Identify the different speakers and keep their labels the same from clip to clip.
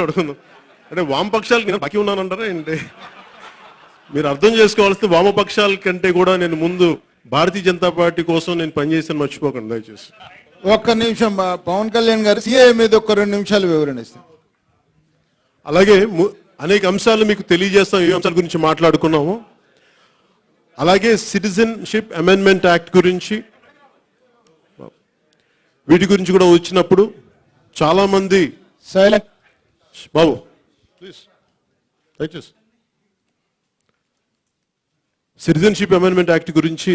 Speaker 1: అడుగుతున్నాం అంటే వామపక్షాలకి నేను బాకీ ఉన్నానంటారా ఏంటి? మీరు అర్థం చేసుకోవాల్సింది వామపక్షాల కంటే కూడా నేను ముందు భారతీయ జనతా పార్టీ కోసం నేను పనిచేసాను, మర్చిపోకండి దయచేసి.
Speaker 2: ఒక్క నిమిషం పవన్ కళ్యాణ్ గారు సిఏ మీద ఒక 2 నిమిషాలు వివరణ ఇస్తాం.
Speaker 1: అలాగే అనేక అంశాలు మీకు తెలియజేస్తాం, ఏ అంశాల గురించి మాట్లాడుకున్నాము. అలాగే సిటిజన్షిప్ అమెండ్మెంట్ యాక్ట్ గురించి, వీటి గురించి కూడా వచ్చినప్పుడు చాలా మంది బాబు ప్లీజ్ దయచేసి సిటిజన్షిప్ అమెండ్మెంట్ యాక్ట్ గురించి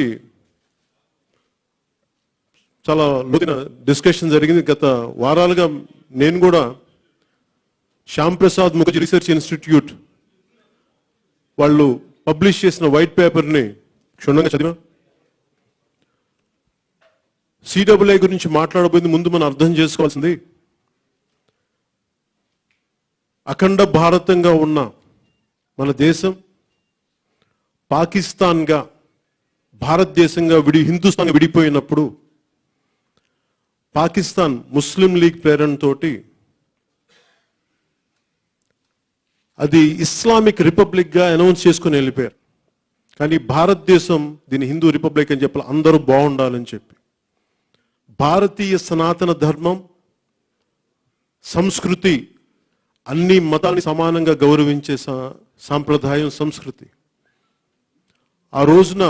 Speaker 1: చాలా లోతైన డిస్కషన్ జరిగింది. గత వారాలుగా నేను కూడా శ్యామ్ ప్రసాద్ ముఖర్జీ రీసెర్చ్ ఇన్స్టిట్యూట్ వాళ్ళు పబ్లిష్ చేసిన వైట్ పేపర్ని క్షుణ్ణంగా చదివా. సిడబ్ల్యూఐ గురించి మాట్లాడబోయింది ముందు మనం అర్థం చేసుకోవాల్సింది, అఖండ భారతంగా ఉన్న మన దేశం పాకిస్తాన్గా భారతదేశంగా హిందుస్థాన్ విడిపోయినప్పుడు పాకిస్తాన్ ముస్లిం లీగ్ ప్రేరణతోటి అది ఇస్లామిక్ రిపబ్లిక్గా అనౌన్స్ చేసుకుని వెళ్ళిపోయారు. కానీ భారతదేశం దీని హిందూ రిపబ్లిక్ అని చెప్పాలి, అందరూ బాగుండాలని చెప్పి. భారతీయ సనాతన ధర్మం, సంస్కృతి అన్ని మతాల్ని సమానంగా గౌరవించే సాంప్రదాయం, సంస్కృతి. ఆ రోజున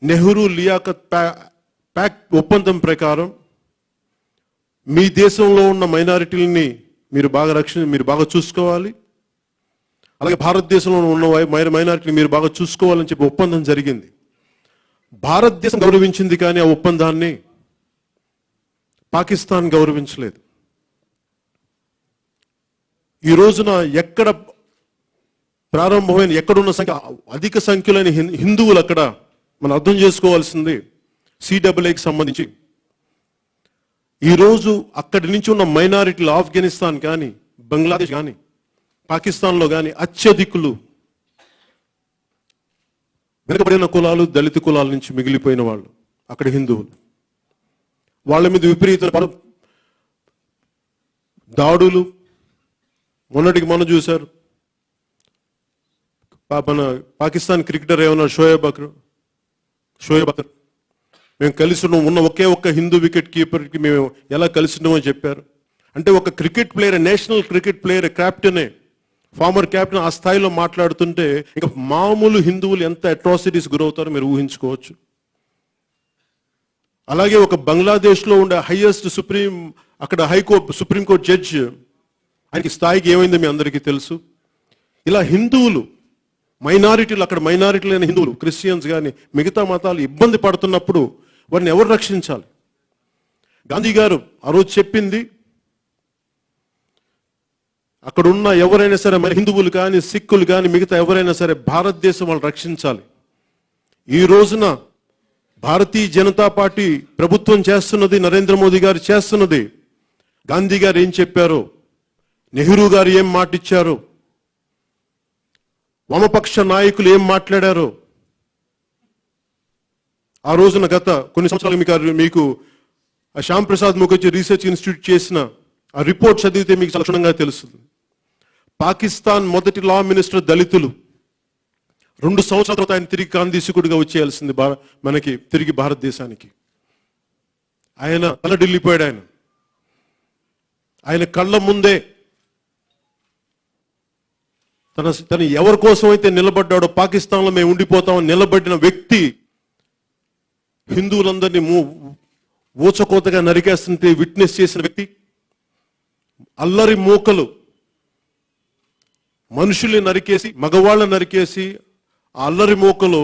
Speaker 1: నెహ్రూ లియాఖత్ ప్యాక్ట్ ఒప్పందం ప్రకారం మీ దేశంలో ఉన్న మైనారిటీలని మీరు బాగా చూసుకోవాలి, అలాగే భారతదేశంలో ఉన్న మైనారిటీని మీరు బాగా చూసుకోవాలని చెప్పి ఒప్పందం జరిగింది. భారతదేశం గౌరవించింది కానీ ఆ ఒప్పందాన్ని పాకిస్తాన్ గౌరవించలేదు. ఈ రోజున ఎక్కడ ప్రారంభమైన ఎక్కడున్న సంఖ్య అధిక సంఖ్యలోని హిందువులు అక్కడ మనం అర్థం చేసుకోవాల్సింది సిడబ్ల్యూఐకి సంబంధించి. ఈరోజు అక్కడి నుంచి ఉన్న మైనారిటీలు ఆఫ్ఘనిస్తాన్ కానీ, బంగ్లాదేశ్ కానీ, పాకిస్తాన్లో కానీ అత్యధికులు వెనుకబడిన కులాలు, దళిత కులాల నుంచి మిగిలిపోయిన వాళ్ళు అక్కడ హిందువులు. వాళ్ళ మీద విపరీత దాడులు మొన్నటికి మనం చూశారు. మన పాకిస్తాన్ క్రికెటర్ ఏమన్నా షోయబ్ అఖ్తర్ మేము కలిసి ఉన్న ఒకే ఒక్క హిందూ వికెట్ కీపర్కి మేము ఎలా కలిసి ఉన్నామని చెప్పారు. అంటే ఒక cricket player, national cricket player, క్యాప్టెనే, ఫార్మర్ క్యాప్టెన్ ఆ స్థాయిలో మాట్లాడుతుంటే ఇంకా మామూలు హిందువులు ఎంత అట్రాసిటీస్ గురవుతారో మీరు ఊహించుకోవచ్చు. అలాగే ఒక బంగ్లాదేశ్లో ఉండే హైయెస్ట్ సుప్రీంకోర్టు జడ్జ్, ఆయనకి స్థాయికి ఏమైందో మీ అందరికీ తెలుసు. ఇలా హిందువులు, మైనారిటీలు, అక్కడ మైనారిటీలు అయిన హిందువులు, క్రిస్టియన్స్ కానీ మిగతా మతాలు ఇబ్బంది పడుతున్నప్పుడు వారిని ఎవరు రక్షించాలి? గాంధీ గారు ఆ రోజు చెప్పింది, అక్కడున్న ఎవరైనా సరే, మరి హిందువులు కానీ, సిక్కులు కానీ, మిగతా ఎవరైనా సరే భారతదేశం వాళ్ళు రక్షించాలి. ఈ రోజున భారతీయ జనతా పార్టీ ప్రభుత్వం చేస్తున్నది, నరేంద్ర మోదీ గారు చేస్తున్నది, గాంధీ గారు ఏం చెప్పారో, నెహ్రూ గారు ఏం మాట ఇచ్చారో, వామపక్ష నాయకులు ఏం మాట్లాడారో ఆ రోజున గత కొన్ని సంవత్సరాలు మీకు శ్యామ్ ప్రసాద్ ముఖర్జీ రీసెర్చ్ ఇన్స్టిట్యూట్ చేసిన ఆ రిపోర్ట్ చదివితే మీకు చాలా క్షుణ్ణంగా తెలుస్తుంది. పాకిస్తాన్ మొదటి లా మినిస్టర్ దళితులు 2 సంవత్సరాల తర్వాత ఆయన తిరిగి కాందీసుకుడిగా వచ్చేయాల్సింది మనకి తిరిగి భారతదేశానికి. ఆయన తలడిల్లిపోయాడు. ఆయన కళ్ళ ముందే తను ఎవరి కోసం అయితే నిలబడ్డాడో, పాకిస్తాన్లో మేము ఉండిపోతామని నిలబడిన వ్యక్తి హిందువులందరినీ ఊచకోతగా నరికేస్తుంటే విట్నెస్ చేసిన వ్యక్తి, అల్లరి మూకలు మనుషుల్ని నరికేసి, మగవాళ్ళని నరికేసి, ఆ అల్లరి మూకలు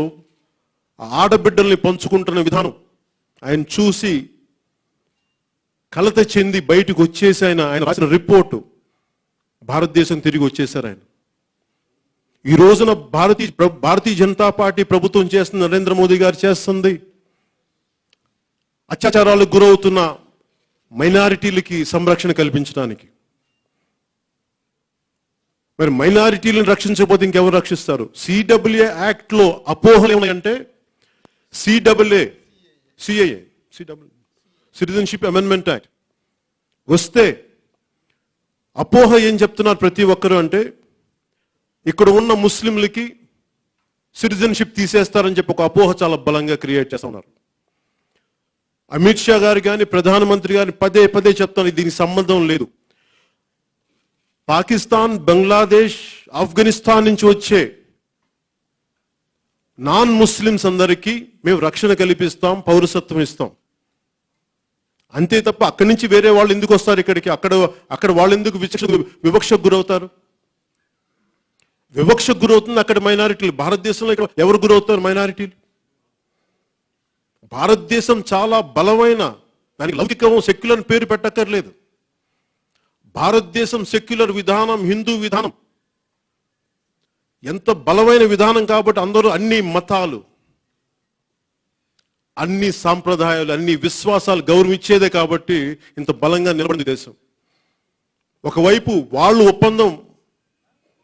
Speaker 1: ఆడబిడ్డల్ని పంచుకుంటున్న విధానం ఆయన చూసి కలత చెంది బయటకు వచ్చేసి ఆయన రాసిన రిపోర్టు భారతదేశం తిరిగి వచ్చేసారు. ఆయన ఈ రోజున భారతీయ జనతా పార్టీ ప్రభుత్వం చేస్తుంది, నరేంద్ర మోదీ గారు చేస్తుంది, అత్యాచారాలకు గురవుతున్న మైనారిటీలకి సంరక్షణ కల్పించడానికి. మరి మైనారిటీలను రక్షించకపోతే ఇంకెవరు రక్షిస్తారు? సిడబ్ల్యూఏ యాక్ట్లో అపోహలు ఏమంటే సిఏఏ సిటిజన్షిప్ అమెండ్మెంట్ యాక్ట్ వస్తే అపోహ ఏం చెప్తున్నారు ప్రతి ఒక్కరు అంటే, ఇక్కడ ఉన్న ముస్లింలకి సిటిజన్షిప్ తీసేస్తారని చెప్పి ఒక అపోహ చాలా బలంగా క్రియేట్ చేస్తున్నారు. అమిత్ షా గారు కానీ ప్రధానమంత్రి గారిని పదే పదే చెప్తాను, దీనికి సంబంధం లేదు. పాకిస్తాన్, బంగ్లాదేశ్, ఆఫ్ఘనిస్తాన్ నుంచి వచ్చే నాన్ ముస్లిమ్స్ అందరికీ మేము రక్షణ కల్పిస్తాం, పౌరసత్వం ఇస్తాం. అంతే తప్ప అక్కడి నుంచి వేరే వాళ్ళు ఎందుకు వస్తారు ఇక్కడికి? అక్కడ వాళ్ళు ఎందుకు వివక్షకు గురవుతారు? వివక్షకు గురవుతుంది అక్కడ మైనారిటీలు. భారతదేశంలో ఇక్కడ ఎవరు గురవుతారు? మైనారిటీలు. భారతదేశం చాలా బలమైన, దానికి లౌకికం, సెక్యులర్ పేరు పెట్టక్కర్లేదు. భారతదేశం సెక్యులర్ విధానం, హిందూ విధానం, ఎంత బలమైన విధానం కాబట్టి అందరూ అన్ని మతాలు, అన్ని సాంప్రదాయాలు, అన్ని విశ్వాసాలు గౌరవించేదే కాబట్టి ఇంత బలంగా నిలబడింది దేశం. ఒకవైపు వాళ్ళు ఒప్పందం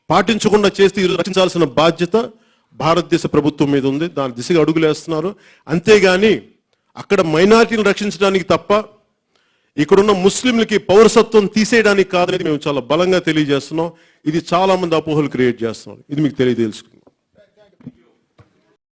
Speaker 1: పాటించకుండా చేస్తే రక్షించాల్సిన బాధ్యత భారతదేశ ప్రభుత్వం మీద ఉంది. దాని దిశగా అడుగులేస్తున్నారు. అంతేగాని అక్కడ మైనారిటీలను రక్షించడానికి తప్ప ఇక్కడున్న ముస్లింలకి పౌరసత్వం తీసేయడానికి కాదనేది మేము చాలా బలంగా తెలియజేస్తున్నాం. ఇది చాలా మంది అపోహలు క్రియేట్ చేస్తున్నాం. ఇది మీకు తెలియజేసుకుంది.